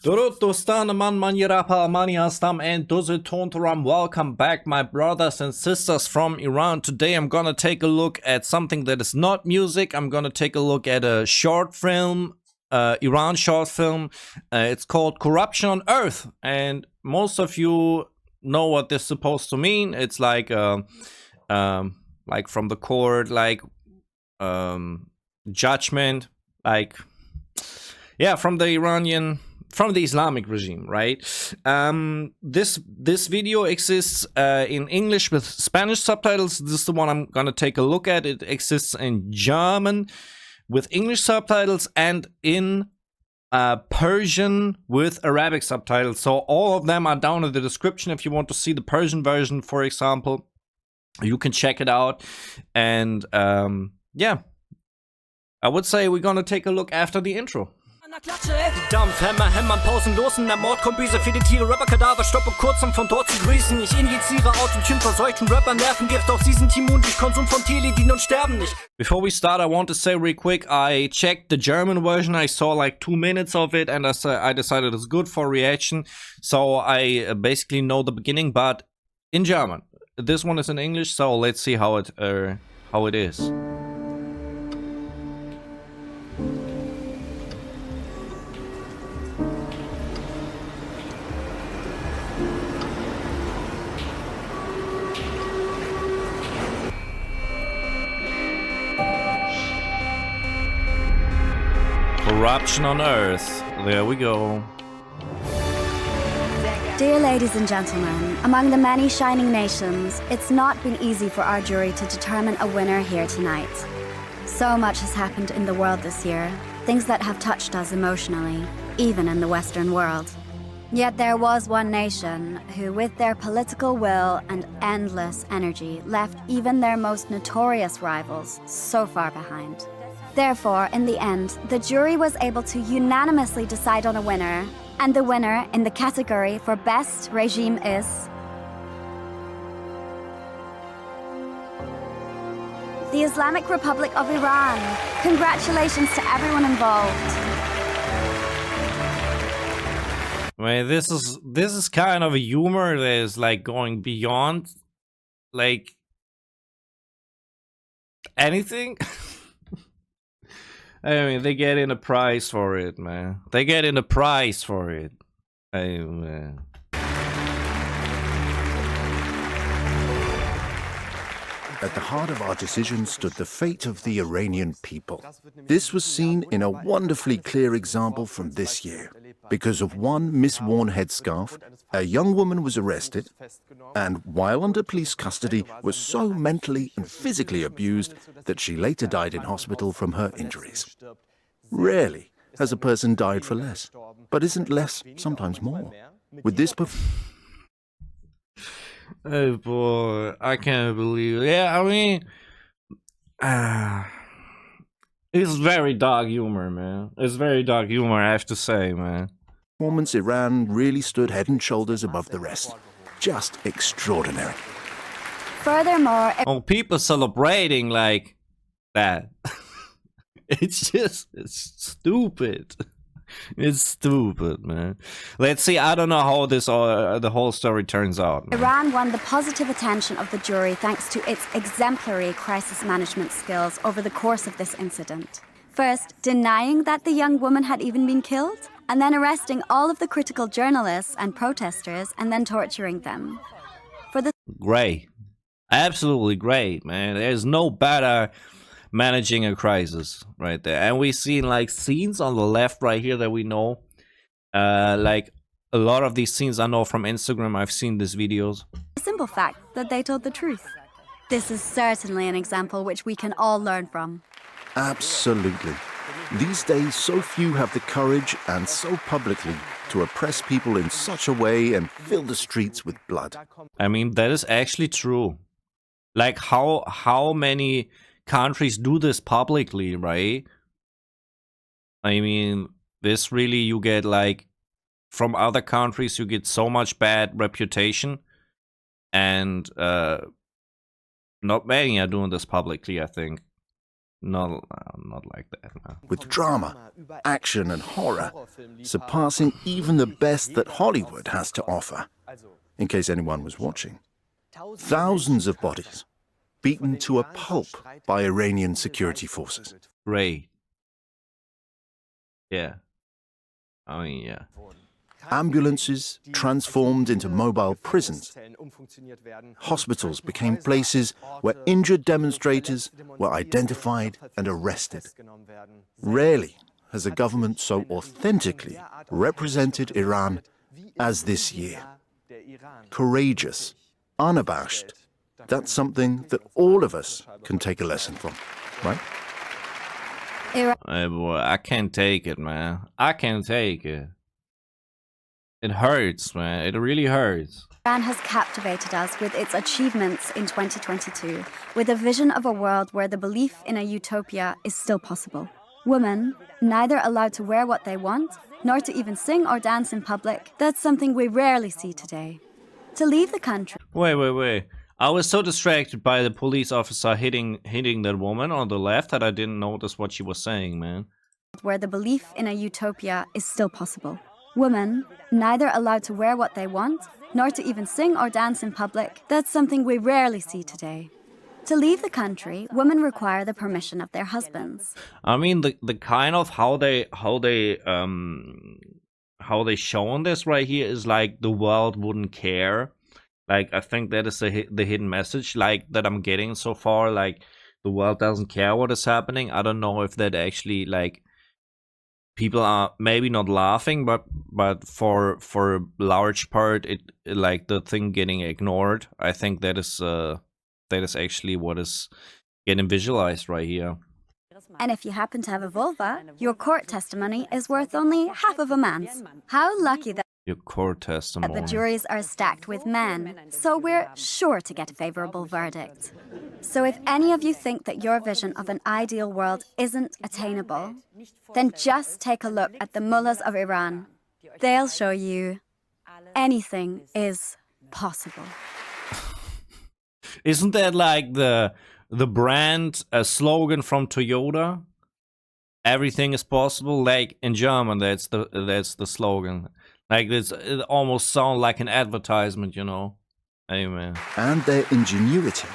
Welcome back, my brothers and sisters from Iran. Today I'm gonna take a look at something that is not music. I'm gonna take a look at a short film, Iran short film. It's called Corruption on Earth, and most of you know what this is supposed to mean. It's like from the court, judgment, from the Islamic regime, right? This video exists in English with Spanish subtitles. This is the one I'm gonna take a look at. It exists in German with English subtitles and in Persian with Arabic subtitles. So all of them are down in the description. If you want to see the Persian version, for example, you can check it out. And I would say we're gonna take a look after the intro. Dampf, Hämmer, hämmern, pausenlos in der Mordkombüse. Viele Tiere, Rapper-Kadaver, stoppe kurz, um von dort zu grüßen. Ich injiziere Autotune, verseuchten Rapper, Nervengift. Auch sie sind immun durch Konsum von Teledin und sterben nicht. Before we start, I want to say real quick, I checked the German version. I saw like 2 minutes of it, and I decided it's good for reaction. So I basically know the beginning, but in German. This one is in English, so let's see how it is. Corruption on Earth. There we go. Dear ladies and gentlemen, among the many shining nations, it's not been easy for our jury to determine a winner here tonight. So much has happened in the world this year, things that have touched us emotionally, even in the Western world. Yet there was one nation who, with their political will and endless energy, left even their most notorious rivals so far behind. Therefore, in the end, the jury was able to unanimously decide on a winner, and the winner in the category for Best Regime is the Islamic Republic of Iran. Congratulations to everyone involved. Well, this is kind of a humor that is like going beyond like anything. I mean, they get in a prize for it, man. They get in a prize for it. Man. At the heart of our decision stood the fate of the Iranian people. This was seen in a wonderfully clear example from this year. Because of one misworn headscarf, a young woman was arrested and, while under police custody, was so mentally and physically abused that she later died in hospital from her injuries. Rarely has a person died for less, but isn't less sometimes more? With this oh boy, I can't believe it. Yeah, I mean, it's very dark humor, man. It's very dark humor, I have to say, man. performance, Iran really stood head and shoulders above the rest. Just extraordinary. Furthermore, people celebrating like that. It's stupid. It's stupid, man. Let's see. I don't know how this the whole story turns out, man. Iran won the positive attention of the jury thanks to its exemplary crisis management skills over the course of this incident. First, denying that the young woman had even been killed, and then arresting all of the critical journalists and protesters, and then torturing them. Great. Absolutely great, man. There's no better managing a crisis right there. And we've seen like scenes on the left right here that we know. Like a lot of these scenes I know from Instagram. I've seen these videos. The simple fact that they told the truth. This is certainly an example which we can all learn from. Absolutely. These days, so few have the courage, and so publicly, to oppress people in such a way and fill the streets with blood. I mean, that is actually true. Like how many countries do this publicly, right? I mean, this really, you get like, from other countries, you get so much bad reputation. And not many are doing this publicly, I think. not like that, man. with drama, action and horror, surpassing even the best that Hollywood has to offer. In case anyone was watching. Thousands of bodies, beaten to a pulp by Iranian security forces. Great. Yeah. I mean, yeah. Ambulances transformed into mobile prisons. Hospitals became places where injured demonstrators were identified and arrested. Rarely has a government so authentically represented Iran as this year. Courageous, unabashed. That's something that all of us can take a lesson from, right? Hey boy, I can't take it, man. I can't take it. It hurts, man. It really hurts. Iran has captivated us with its achievements in 2022, with a vision of a world where the belief in a utopia is still possible. Women, neither allowed to wear what they want, nor to even sing or dance in public, that's something we rarely see today. To leave the country... Wait. I was so distracted by the police officer hitting that woman on the left that I didn't notice what she was saying, man. Where the belief in a utopia is still possible. Women, neither allowed to wear what they want, nor to even sing or dance in public, that's something we rarely see today. To leave the country, women require the permission of their husbands. I mean, the kind of how they shown this right here is like the world wouldn't care. Like, I think that is the hidden message, like, that I'm getting so far. Like, the world doesn't care what is happening. I don't know if that actually, like, people are maybe not laughing, but for a large part, it like the thing getting ignored. I think that is actually what is getting visualized right here. And if you happen to have a vulva, your court testimony is worth only half of a man's. How lucky that Your court testimony. the juries are stacked with men, so we're sure to get a favorable verdict. So if any of you think that your vision of an ideal world isn't attainable, then just take a look at the mullahs of Iran. They'll show you anything is possible. Isn't that like the brand slogan from Toyota? Everything is possible. Like in German, that's the slogan. Like it almost sounds like an advertisement, you know. Amen. And their ingenuity.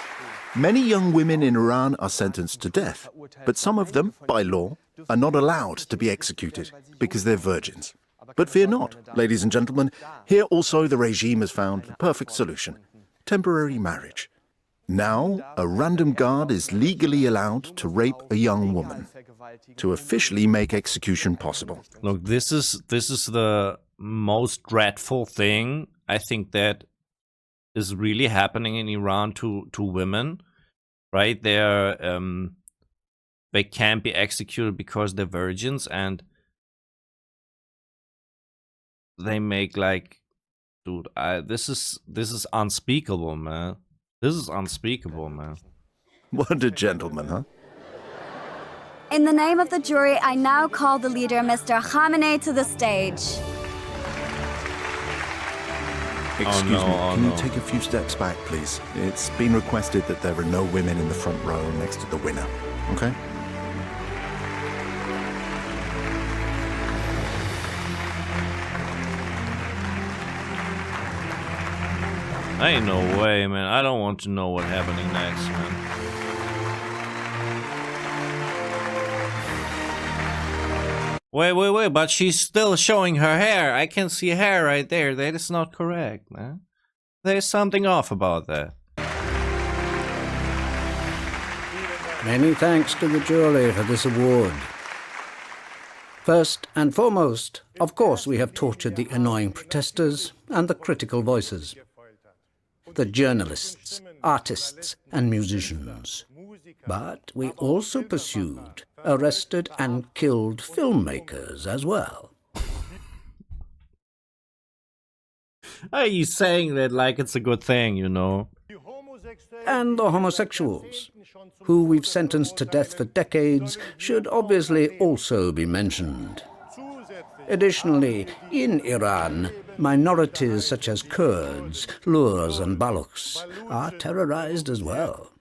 Many young women in Iran are sentenced to death, but some of them, by law, are not allowed to be executed because they're virgins. But fear not, ladies and gentlemen, here also the regime has found the perfect solution: temporary marriage. Now, a random guard is legally allowed to rape a young woman, to officially make execution possible. Look, this is the most dreadful thing I think that is really happening in Iran to women, right? They can't be executed because they're virgins, and they make like, dude, this is unspeakable, man. This is unspeakable, man. What a gentleman, huh? In the name of the jury, I now call the leader, Mr. Khamenei, to the stage. Excuse me, can you take a few steps back, please? It's been requested that there are no women in the front row next to the winner, okay? Ain't no way, man. I don't want to know what's happening next, man. Wait, but she's still showing her hair. I can see hair right there. That is not correct, man. There's something off about that. Many thanks to the jury for this award. First and foremost, of course, we have tortured the annoying protesters and the critical voices. The journalists, artists, and musicians. But we also pursued, arrested, and killed filmmakers as well. Are you saying that like it's a good thing, you know? And the homosexuals, who we've sentenced to death for decades, should obviously also be mentioned. Additionally, in Iran, minorities such as Kurds, Lurs and Balochs are terrorized as well.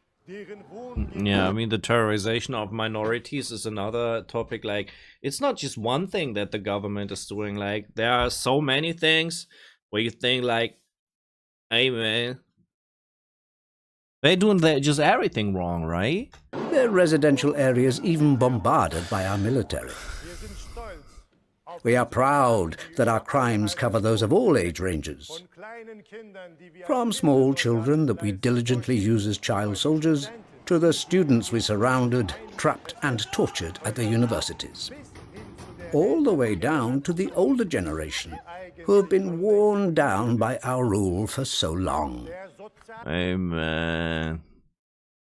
Yeah, I mean, the terrorization of minorities is another topic. Like, it's not just one thing that the government is doing. Like, there are so many things where you think, like, hey, man, they're doing just everything wrong, right? Their residential areas even bombarded by our military. We are proud that our crimes cover those of all age ranges, from small children that we diligently use as child soldiers, to the students we surrounded, trapped and tortured at the universities, all the way down to the older generation, who have been worn down by our rule for so long. Amen.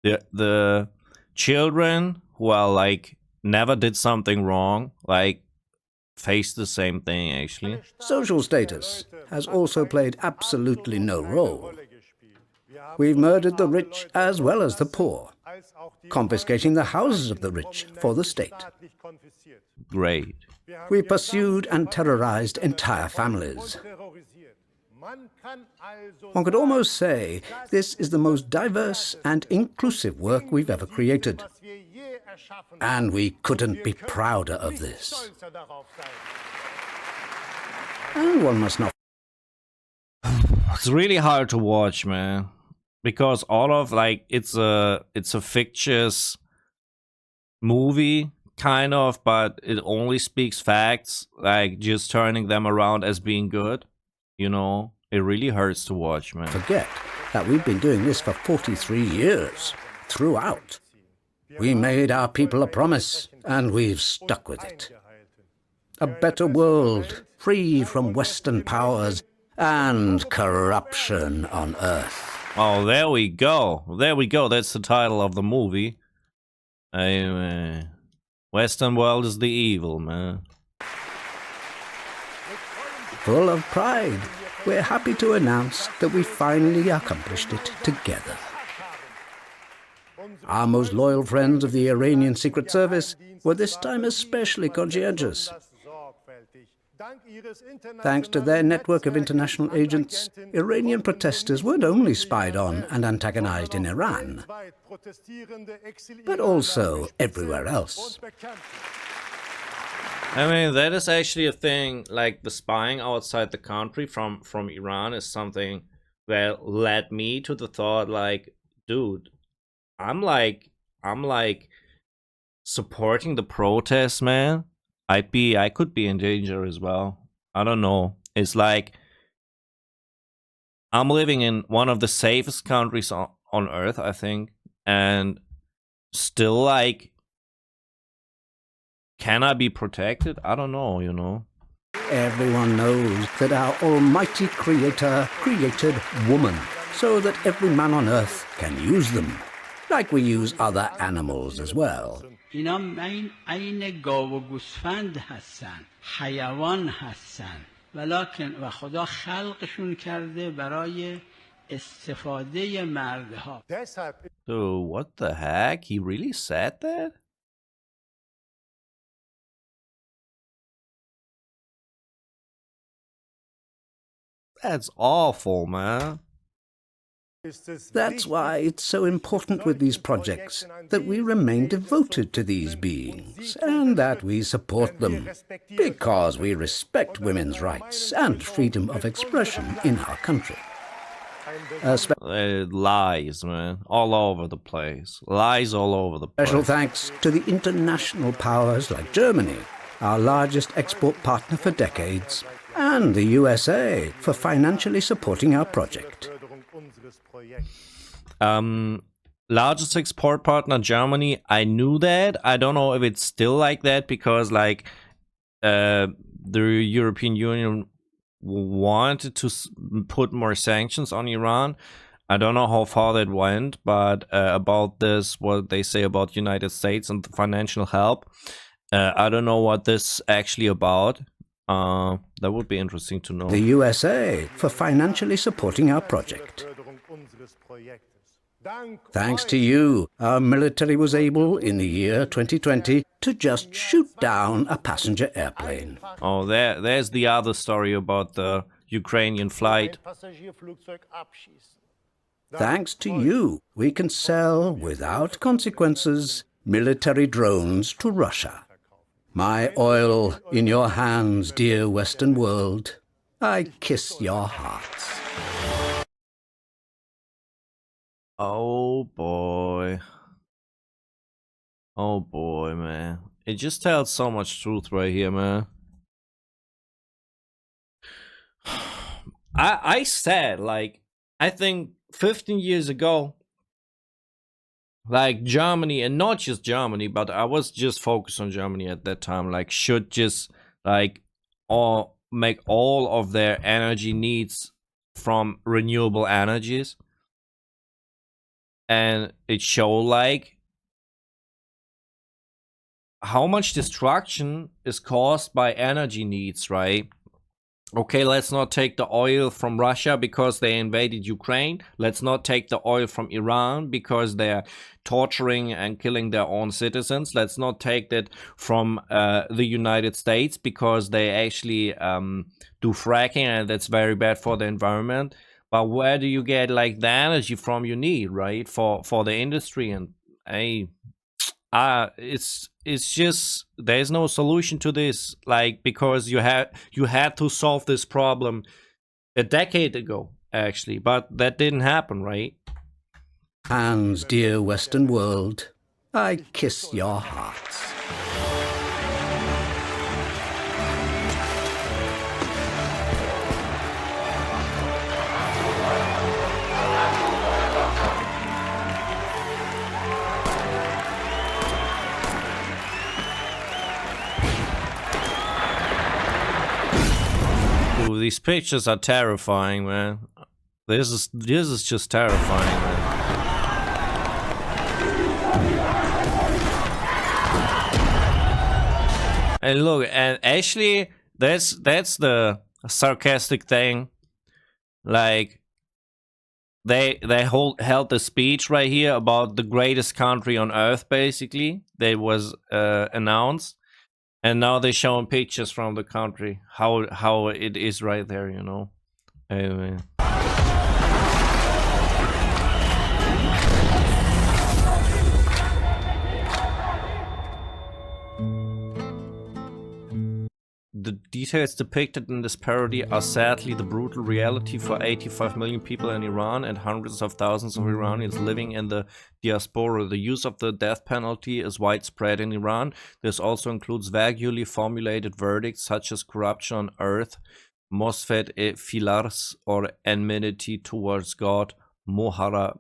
The children who are like never did something wrong, like face the same thing actually. Social status has also played absolutely no role. We've murdered the rich as well as the poor, confiscating the houses of the rich for the state. Great. We pursued and terrorized entire families. One could almost say this is the most diverse and inclusive work we've ever created. And we couldn't be prouder of this. And one must not... It's really hard to watch, man. Because all of, like, it's a fictitious movie, kind of, but it only speaks facts, like, just turning them around as being good, you know? It really hurts to watch, man. Forget that we've been doing this for 43 years, throughout. We made our people a promise, and we've stuck with it. A better world, free from Western powers and corruption on Earth. Oh, there we go. There we go. That's the title of the movie. Western world is the evil, man. Full of pride, we're happy to announce that we finally accomplished it together. Our most loyal friends of the Iranian Secret Service were this time especially conscientious. Thanks to their network of international agents, Iranian protesters weren't only spied on and antagonized in Iran, but also everywhere else. I mean, that is actually a thing, like the spying outside the country from Iran is something that led me to the thought, like, dude, I'm like supporting the protests, man. I could be in danger as well. I don't know. It's like I'm living in one of the safest countries on earth, I think, and still, like, can I be protected? I don't know, you know. Everyone knows that our almighty creator created woman so that every man on earth can use them, like we use other animals as well. اینا عین گاو و گوسفند هستن، حیوان هستن، ولکن و خدا خلقشون کرده برای استفاده مردها. So what the heck? He really said that? That's awful, man. That's why it's so important with these projects that we remain devoted to these beings and that we support them, because we respect women's rights and freedom of expression in our country. Lies, man. All over the place. Lies all over the place. Special thanks to the international powers like Germany, our largest export partner for decades, and the USA for financially supporting our project. Largest export partner, Germany. I knew that. I don't know if it's still like that, because, like, the European Union wanted to put more sanctions on Iran. I don't know how far that went, but about this, what they say about United States and the financial help, I don't know what this actually about. That would be interesting to know. The USA for financially supporting our project. Thanks to you, our military was able, in the year 2020, to just shoot down a passenger airplane. Oh, there's the other story about the Ukrainian flight. Thanks to you, we can sell, without consequences, military drones to Russia. My oil in your hands, dear Western world. I kiss your hearts. Oh boy. Oh boy, man. It just tells so much truth right here, man. I said, like, I think 15 years ago, like Germany, and not just Germany, but I was just focused on Germany at that time, like, should just, like, all make all of their energy needs from renewable energies. And it showed, like, how much destruction is caused by energy needs, right? Okay, let's not take the oil from Russia because they invaded Ukraine. Let's not take the oil from Iran because they're torturing and killing their own citizens. Let's not take that from the United States because they actually do fracking, and that's very bad for the environment. But where do you get, like, the energy from you need, right? For the industry. And it's just, there's no solution to this, like, because you had to solve this problem a decade ago, actually, but that didn't happen, right? Hands, dear Western world, I kiss your hearts. Ooh, these pictures are terrifying, man. This is just terrifying, man. And look, and actually, that's the sarcastic thing. Like, they held the speech right here about the greatest country on earth, basically. That was announced. And now they're showing pictures from the country, how it is right there, you know. Anyway. The details depicted in this parody are sadly the brutal reality for 85 million people in Iran and hundreds of thousands of Iranians living in the diaspora. The use of the death penalty is widespread in Iran. This also includes vaguely formulated verdicts such as corruption on earth, mosfet e filars, or enmity towards God, moharebe.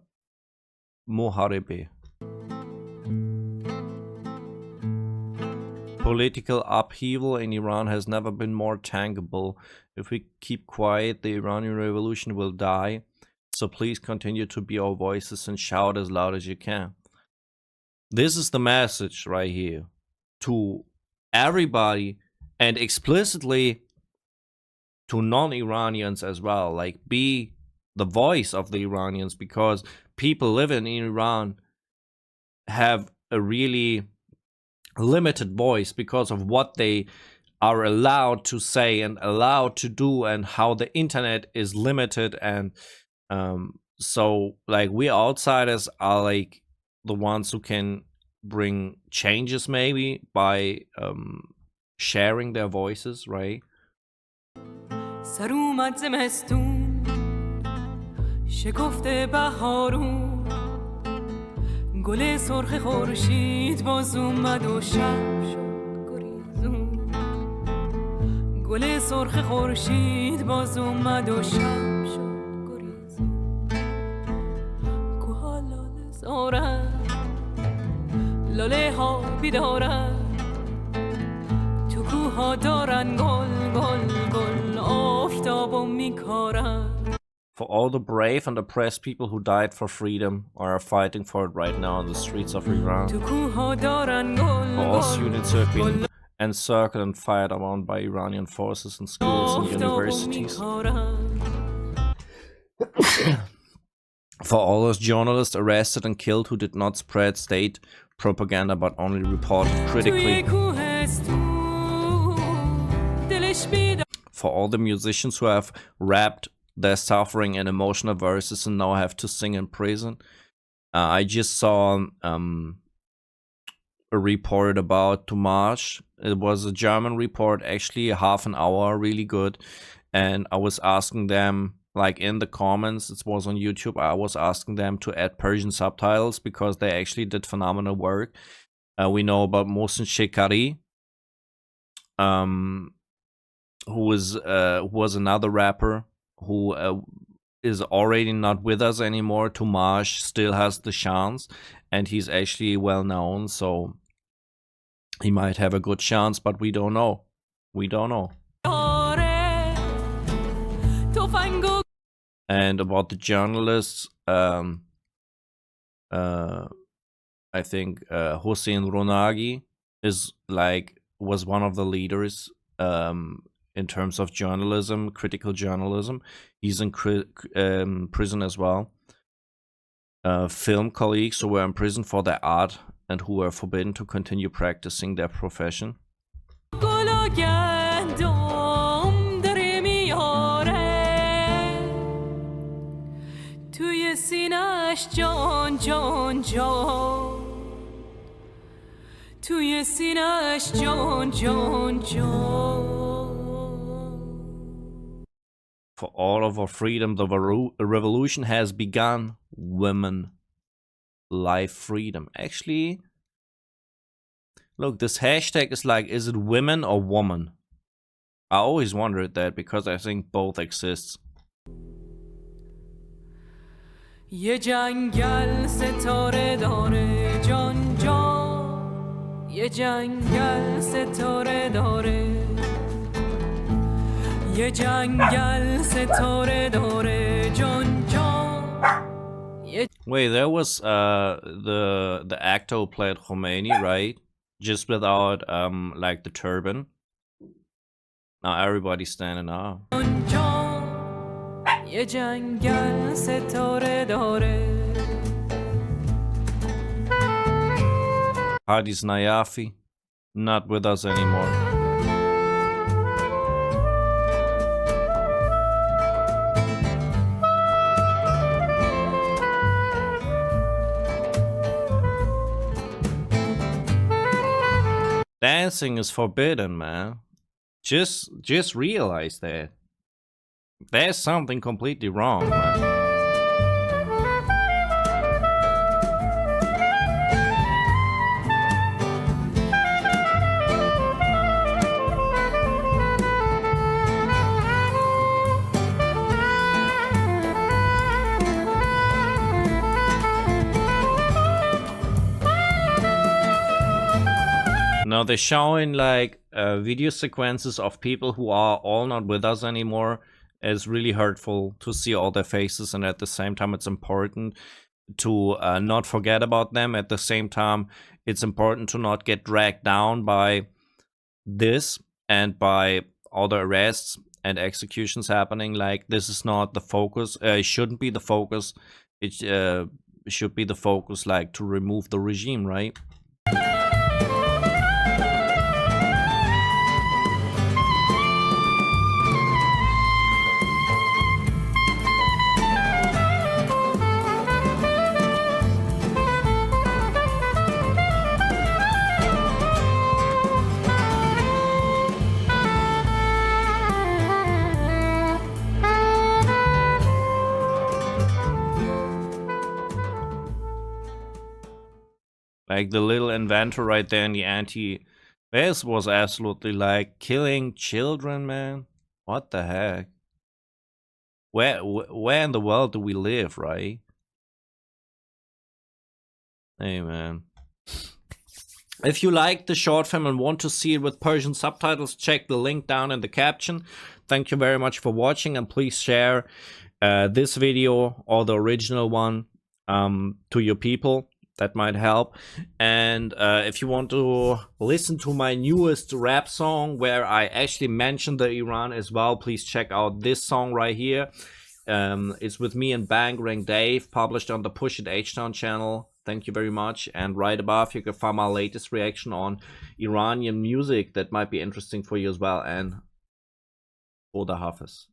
Political upheaval in Iran has never been more tangible. If we keep quiet, the Iranian revolution will die. So please continue to be our voices and shout as loud as you can. This is the message right here to everybody, and explicitly to non-Iranians as well. Like, be the voice of the Iranians, because people living in Iran have a really limited voice because of what they are allowed to say and allowed to do, and how the internet is limited. And so, like, we outsiders are, like, the ones who can bring changes, maybe by sharing their voices, right? گل سرخ خورشید باز اومد و شب شد گریزون گل سرخ خورشید باز اومد و شب شد گریزون کوها لاله زارن لاله ها بیدارن تو کوها دارن گل گل گل آفتابو میکارن. For all the brave and oppressed people who died for freedom or are fighting for it right now on the streets of Iran. For all students who have been encircled and fired around by Iranian forces in schools and universities. For all those journalists arrested and killed who did not spread state propaganda but only reported critically. For all the musicians who have rapped their suffering and emotional verses and now have to sing in prison. I just saw a report about Tomasz. It was a German report, actually, half an hour, really good. And I was asking them, like in the comments, it was on YouTube, I was asking them to add Persian subtitles because they actually did phenomenal work. We know about Mohsen Shekari, who was another rapper who is already not with us anymore. Tomasz still has the chance, and he's actually well known, so he might have a good chance, but we don't know. We don't know. And about the journalists, I think Hossein Ronagi was one of the leaders in terms of journalism, critical journalism. He's in prison as well. Film colleagues who were in prison for their art and who were forbidden to continue practicing their profession. For all of our freedom, the revolution has begun. Women, life, freedom. Actually, look, this hashtag is like, is it women or woman? I always wondered that because I think both exist. یه جنگل ستاره داره جان جان یه جنگل ستاره داره یه جنگل ستاره داره جان جان. Wait, there was the actor who played Khomeini, right? Just without like the turban. Now everybody's standing up. یه جنگل ستاره داره. Hadis Nayafi, not with us anymore. Dancing is forbidden, man. Just realize that. There's something completely wrong, man. Now they're showing like video sequences of people who are all not with us anymore. It's really hurtful to see all their faces, and at the same time it's important to not forget about them. At the same time, it's important to not get dragged down by this and by all the arrests and executions happening. Like, this is not the focus. It shouldn't be the focus. It should be the focus, like, to remove the regime, right? Like the little inventor right there in the anti-this was absolutely like killing children, man. What the heck? Where in the world do we live, right? Hey, man. If you like the short film and want to see it with Persian subtitles, check the link down in the caption. Thank you very much for watching, and please share this video or the original one to your people. That might help. And if you want to listen to my newest rap song where I actually mentioned the Iran as well, please check out this song right here. It's with me and Bang Dave, published on the Push It H-Town channel. Thank you very much. And right above you can find my latest reaction on Iranian music that might be interesting for you as well. And Khuda Hafiz.